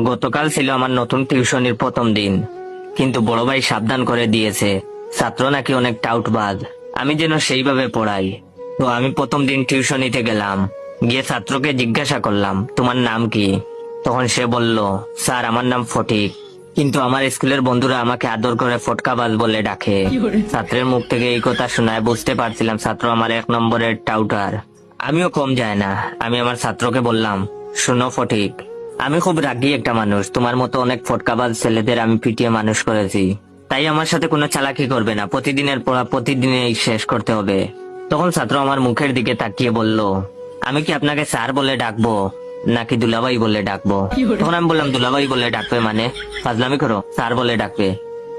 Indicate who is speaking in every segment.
Speaker 1: গতকাল ছিল আমার নতুন টিউশনির প্রথম দিন, কিন্তু বড় ভাই সাবধান করে দিয়েছে ছাত্র নাকি অনেক টাউটবাজ, আমি যেন সেইভাবে পড়াই। তো আমি প্রথম দিন টিউশনিতে গেলাম, গিয়ে ছাত্রকে জিজ্ঞাসা করলাম, তোমার নাম কি? তখন সে বলল, স্যার আমার নাম ফটিক, কিন্তু আমার স্কুলের বন্ধুরা আমাকে আদর করে ফটকাবাজ বলে ডাকে। ছাত্রের মুখ থেকে এই কথা শোনায় বুঝতে পারছিলাম ছাত্র আমার 1 নম্বরের টাউটার। আমিও কম যায় না, আমি আমার ছাত্রকে বললাম, শোনো ফটিক, আমি খুব রাগী একটা মানুষ, তোমার মতো অনেক ফটকাবাজ ছেলেদের আমি পিটিয়ে মানুষ করেছি, তাই আমার সাথে কোনো চালাকি করবে না, প্রতিদিনের পড়া প্রতিদিনই শেষ করতে হবে। তখন ছাত্র আমার মুখের দিকে তাকিয়ে বলল, আমি কি আপনাকে স্যার বলে ডাকবো নাকি দুলাভাই বলে ডাকবো? তখন আমি বললাম, দুলাভাই বলে ডাকবে মানে? ফাজলামি করো, স্যার বলে ডাকবে।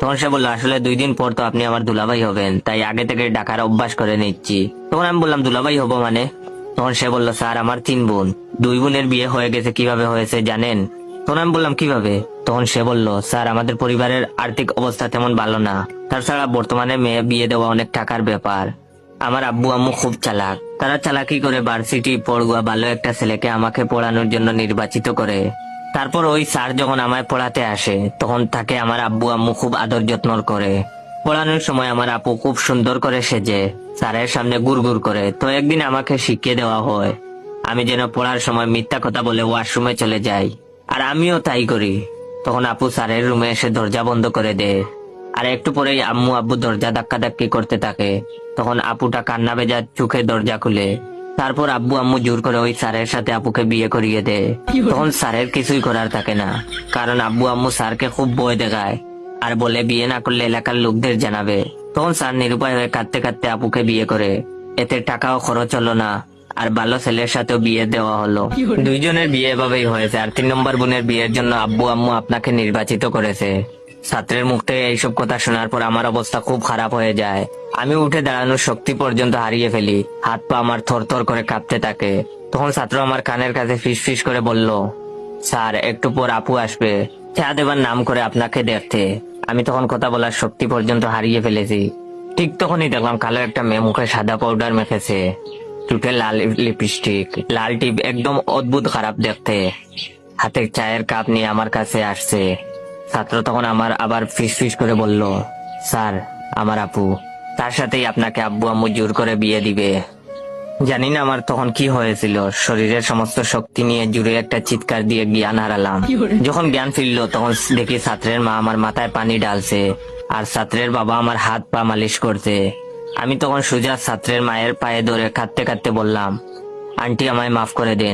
Speaker 1: তখন সে বললো, আসলে 2 দিন পর তো আপনি আমার দুলাভাই হবেন, তাই আগে থেকে ডাকার অভ্যাস করে নিচ্ছি। তখন আমি বললাম, দুলাভাই হবো মানে? তখন সে বলল, স্যার আমার 3 বোন, 2 বোনের বিয়ে হয়ে গেছে, কিভাবে হয়েছে জানেন? তখন আমি বললাম, কিভাবে? তখন সে বলল, স্যার আমাদের পরিবারের আর্থিক অবস্থা তেমন ভালো না, তাছাড়া বর্তমানে মেয়ে বিয়ে দেওয়া অনেক টাকার ব্যাপার। আমার আব্বু আম্মু খুব চালাক, তারা চালাকি করে ভার্সিটি পড়ুয়া ভালো একটা ছেলেকে আমাকে পড়ানোর জন্য নির্বাচিত করে। তারপর ওই স্যার যখন আমায় পড়াতে আসে, তখন তাকে আমার আব্বু আম্মু খুব আদর যত্ন করে। পড়ানোর সময় আমার আপু খুব সুন্দর করে সেজে স্যারের সামনে গুড়গুড় করে। তো একদিন আমাকে শিখিয়ে দেওয়া হয় আমি যেন পড়ার সময় মিথ্যা কথা বলে ওয়াশরুমে চলে যাই, আর আমিও তাই করি। তখন আপু স্যারের রুমে এসে দরজা বন্ধ করে দেয়, আর একটু পরেই আম্মু আব্বু দরজা ধাক্কাধাক্কি করতে থাকে। তখন আপুটা কান্না ভেজা চোখে দরজা খুলে। তারপর আব্বু আম্মু জোর করে ওই স্যারের সাথে আপুকে বিয়ে করিয়ে দেয়। তখন স্যারের কিছুই করার থাকে না, কারণ আব্বু আম্মু স্যারকে খুব ভয় দেখায় আর বলে বিয়ে না করলে এলাকার লোকদের জানাবে। তখন স্যার নিরুপায় হয়ে কাঁদতে কাঁদতে আপুকে বিয়ে করে। এতে টাকাও খরচ হলো না, আর ভালো ছেলের সাথেও বিয়ে দেওয়া হলো। 2 জনের বিয়ে এভাবেই হয়েছে, আর 3 নম্বর বোনের বিয়ের জন্য আব্বু আম্মু আপনাকে নির্বাচিত করেছে। ছাত্রের মুখ থেকে এইসব কথা শোনার পর আমার অবস্থা খুব খারাপ হয়ে যায়। আমি উঠে দাঁড়ানোর শক্তি পর্যন্ত হারিয়ে ফেলি, হাত পা আমার থরথর করে কাঁপতে থাকে। তখন ছাত্র আমার কানের কাছে ফিস ফিস করে বলল, স্যার একটু পর আপু আসবে, চা দেবার নাম করে আপনাকে দেখতে। আমি তখন কথা বলার শক্তি পর্যন্ত হারিয়ে ফেলেছি। ঠিক তখনই দেখলাম কালো একটা মেয়ে মুখে সাদা পাউডার মেখেছে, চুটে লাল লিপস্টিক, লাল টিপ, একদম অদ্ভুত খারাপ দেখতে, হাতে চায়ের কাপ নিয়ে আমার কাছে আসছে। ছাত্র তখন আমার আবার ফিস ফিস করে বলল, স্যার আমার আপু, তার সাথেই আপনাকে আব্বু আম্মু জোর করে বিয়ে দিবে। জানি না আমার তখন কি হয়েছিল, শরীরের সমস্ত শক্তি নিয়ে জুড়ে একটা চিৎকার দিয়ে জ্ঞান হারালাম। যখন জ্ঞান ফিরলো তখন দেখি ছাত্রের মা আমার মাথায় পানি ঢালছে, আর ছাত্রের বাবা আমার হাত পা মালিশ করছে। আমি তখন সোজা ছাত্রের মায়ের পায়ে ধরে কাঁদতে কাঁদতে বললাম, আন্টি আমায় মাফ করে দেন।